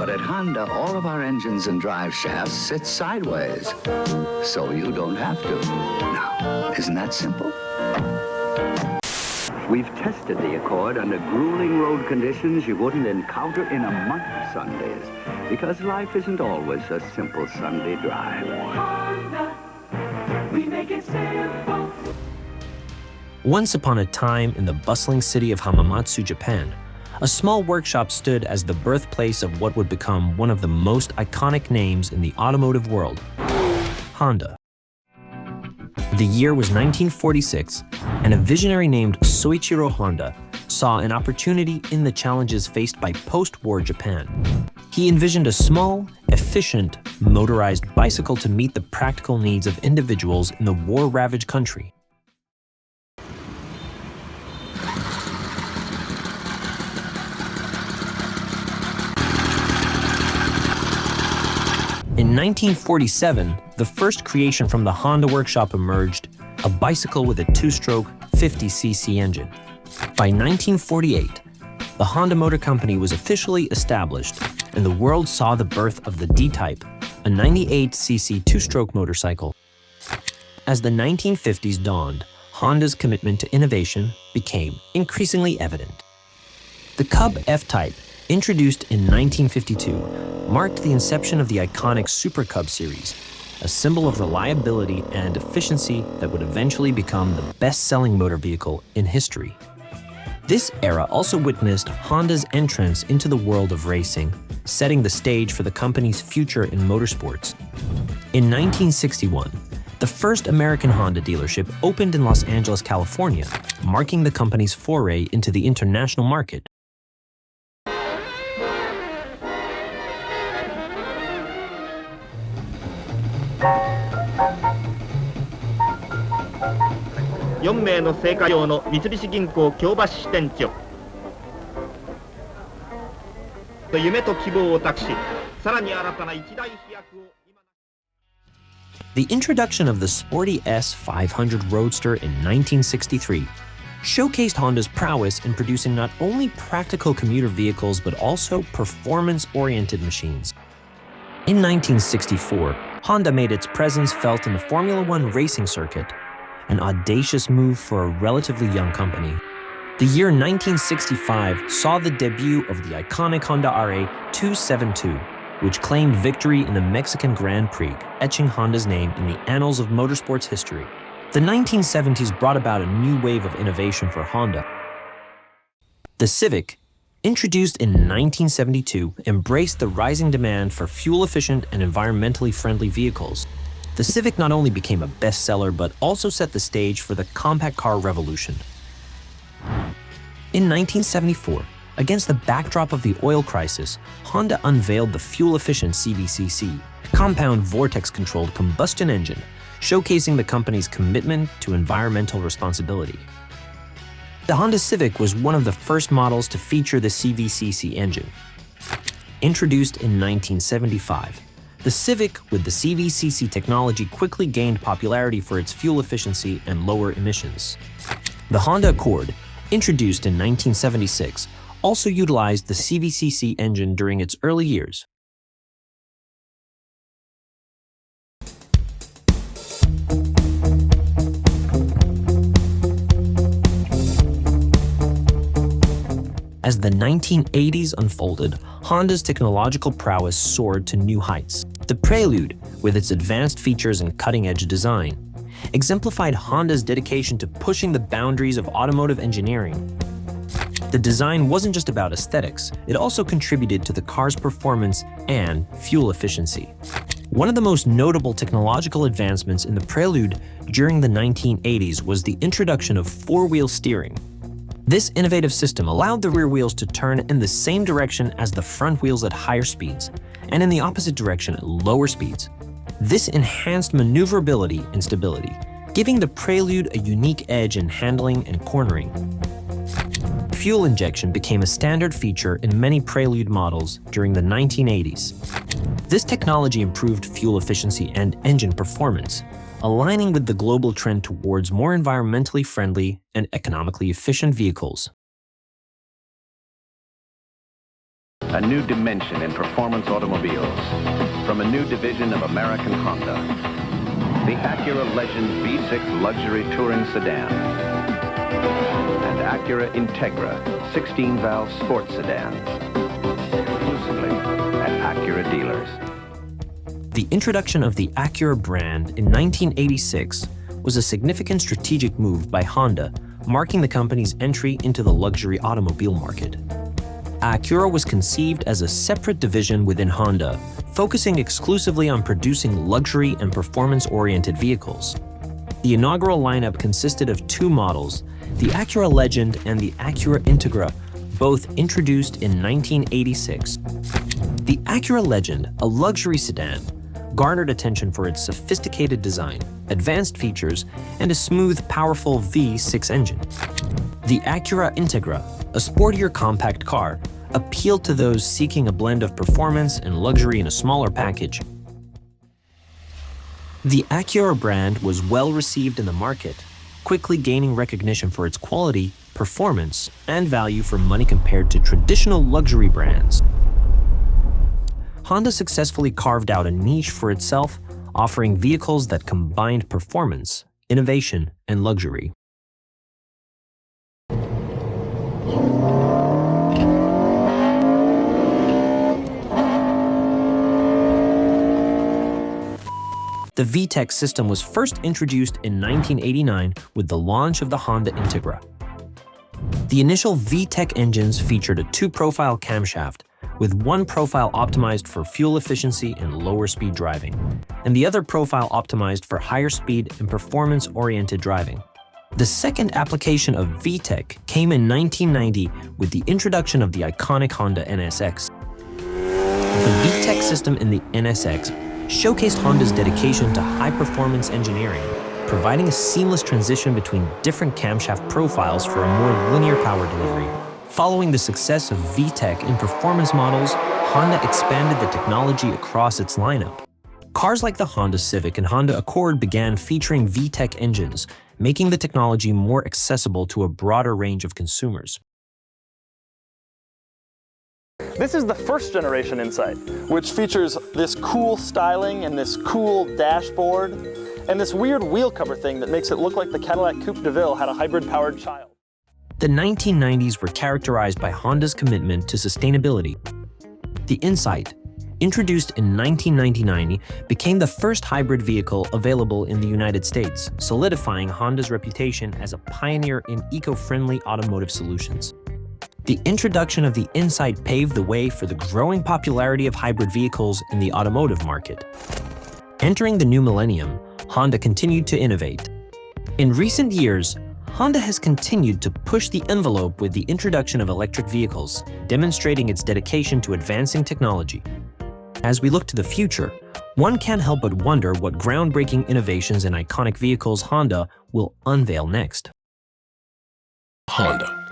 But at Honda, all of our engines and drive shafts sit sideways, so you don't have to. Now, isn't that simple? We've tested the Accord under grueling road conditions you wouldn't encounter in a month of Sundays, because life isn't always a simple Sunday drive. Honda, we make it simple. Once upon a time in the bustling city of Hamamatsu, Japan, a small workshop stood as the birthplace of what would become one of the most iconic names in the automotive world, Honda. The year was 1946, and a visionary named Soichiro Honda saw an opportunity in the challenges faced by post-war Japan. He envisioned a small, efficient, motorized bicycle to meet the practical needs of individuals in the war-ravaged country. In 1947, the first creation from the Honda workshop emerged, a bicycle with a two-stroke 50cc engine. By 1948, the Honda Motor Company was officially established, and the world saw the birth of the D-Type, a 98cc two-stroke motorcycle. As the 1950s dawned, Honda's commitment to innovation became increasingly evident. The Cub F-Type, introduced in 1952, marked the inception of the iconic Super Cub series, a symbol of reliability and efficiency that would eventually become the best-selling motor vehicle in history. This era also witnessed Honda's entrance into the world of racing, setting the stage for the company's future in motorsports. In 1961, the first American Honda dealership opened in Los Angeles, California, marking the company's foray into the international market. The introduction of the sporty S500 Roadster in 1963 showcased Honda's prowess in producing not only practical commuter vehicles but also performance-oriented machines. In 1964, Honda made its presence felt in the Formula One racing circuit, an audacious move for a relatively young company. The year 1965 saw the debut of the iconic Honda RA272, which claimed victory in the Mexican Grand Prix, etching Honda's name in the annals of motorsports history. The 1970s brought about a new wave of innovation for Honda. The Civic, introduced in 1972, embraced the rising demand for fuel-efficient and environmentally friendly vehicles. The Civic not only became a bestseller, but also set the stage for the compact car revolution. In 1974, against the backdrop of the oil crisis, Honda unveiled the fuel-efficient CVCC, compound vortex-controlled combustion engine, showcasing the company's commitment to environmental responsibility. The Honda Civic was one of the first models to feature the CVCC engine. Introduced in 1975, the Civic with the CVCC technology quickly gained popularity for its fuel efficiency and lower emissions. The Honda Accord, introduced in 1976, also utilized the CVCC engine during its early years. As the 1980s unfolded, Honda's technological prowess soared to new heights. The Prelude, with its advanced features and cutting-edge design, exemplified Honda's dedication to pushing the boundaries of automotive engineering. The design wasn't just about aesthetics, it also contributed to the car's performance and fuel efficiency. One of the most notable technological advancements in the Prelude during the 1980s was the introduction of four-wheel steering. This innovative system allowed the rear wheels to turn in the same direction as the front wheels at higher speeds, and in the opposite direction at lower speeds. This enhanced maneuverability and stability, giving the Prelude a unique edge in handling and cornering. Fuel injection became a standard feature in many Prelude models during the 1980s. This technology improved fuel efficiency and engine performance, aligning with the global trend towards more environmentally friendly and economically efficient vehicles. A new dimension in performance automobiles from a new division of American Honda. The Acura Legend V6 luxury touring sedan and Acura Integra 16-valve sports sedans. Exclusively at Acura dealers. The introduction of the Acura brand in 1986 was a significant strategic move by Honda, marking the company's entry into the luxury automobile market. Acura was conceived as a separate division within Honda, focusing exclusively on producing luxury and performance-oriented vehicles. The inaugural lineup consisted of two models, the Acura Legend and the Acura Integra, both introduced in 1986. The Acura Legend, a luxury sedan, garnered attention for its sophisticated design, advanced features, and a smooth, powerful V6 engine. The Acura Integra, a sportier compact car, appealed to those seeking a blend of performance and luxury in a smaller package. The Acura brand was well received in the market, quickly gaining recognition for its quality, performance, and value for money compared to traditional luxury brands. Honda successfully carved out a niche for itself, offering vehicles that combined performance, innovation, and luxury. The VTEC system was first introduced in 1989 with the launch of the Honda Integra. The initial VTEC engines featured a two-profile camshaft, with one profile optimized for fuel efficiency and lower speed driving, and the other profile optimized for higher speed and performance-oriented driving. The second application of VTEC came in 1990 with the introduction of the iconic Honda NSX. The VTEC system in the NSX showcased Honda's dedication to high-performance engineering, providing a seamless transition between different camshaft profiles for a more linear power delivery. Following the success of VTEC in performance models, Honda expanded the technology across its lineup. Cars like the Honda Civic and Honda Accord began featuring VTEC engines, making the technology more accessible to a broader range of consumers. This is the first generation Insight, which features this cool styling and this cool dashboard and this weird wheel cover thing that makes it look like the Cadillac Coupe de Ville had a hybrid-powered child. The 1990s were characterized by Honda's commitment to sustainability. The Insight, introduced in 1999, became the first hybrid vehicle available in the United States, solidifying Honda's reputation as a pioneer in eco-friendly automotive solutions. The introduction of the Insight paved the way for the growing popularity of hybrid vehicles in the automotive market. Entering the new millennium, Honda continued to innovate. In recent years, Honda has continued to push the envelope with the introduction of electric vehicles, demonstrating its dedication to advancing technology. As we look to the future, one can't help but wonder what groundbreaking innovations and iconic vehicles Honda will unveil next. Honda.